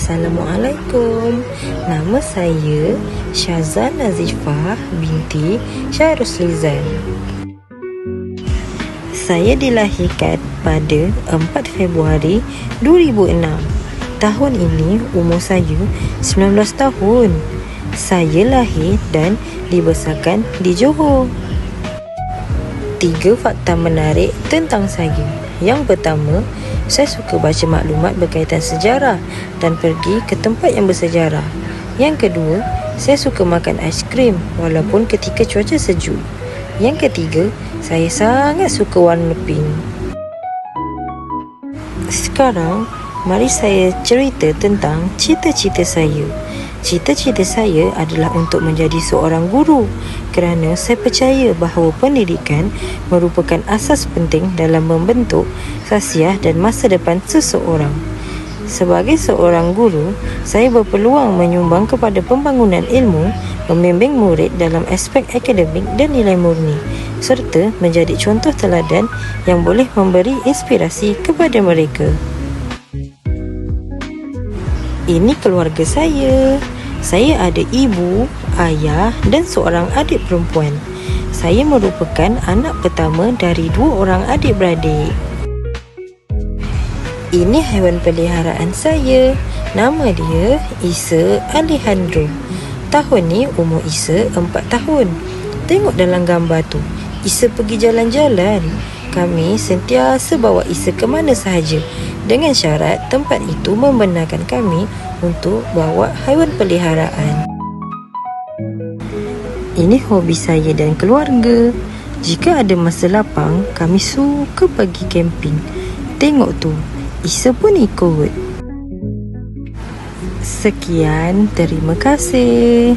Assalamualaikum. Nama saya Syazah Nazifah binti Syarusliza. Saya dilahirkan pada 4 Februari 2006. Tahun ini umur saya 19 tahun. Saya lahir dan dibesarkan di Johor. 3 fakta menarik tentang saya. Yang pertama, saya suka baca maklumat berkaitan sejarah dan pergi ke tempat yang bersejarah. Yang kedua, saya suka makan aiskrim walaupun ketika cuaca sejuk. Yang ketiga, saya sangat suka warna pink. Sekarang, mari saya cerita tentang cita-cita saya. Cita-cita saya adalah untuk menjadi seorang guru kerana saya percaya bahawa pendidikan merupakan asas penting dalam membentuk khasiat dan masa depan seseorang. Sebagai seorang guru, saya berpeluang menyumbang kepada pembangunan ilmu, membimbing murid dalam aspek akademik dan nilai murni, serta menjadi contoh teladan yang boleh memberi inspirasi kepada mereka. Ini keluarga saya. Saya ada ibu, ayah dan seorang adik perempuan. Saya merupakan anak pertama dari 2 orang adik-beradik. Ini haiwan peliharaan saya. Nama dia Isa Alejandro. Tahun ni umur Isa 4 tahun. Tengok dalam gambar tu, Isa pergi jalan-jalan. Kami sentiasa bawa Isa ke mana sahaja dengan syarat tempat itu membenarkan kami untuk bawa haiwan peliharaan. Ini hobi saya dan keluarga. Jika ada masa lapang, kami suka pergi camping. Tengok tu, Isa pun ikut. Sekian, terima kasih.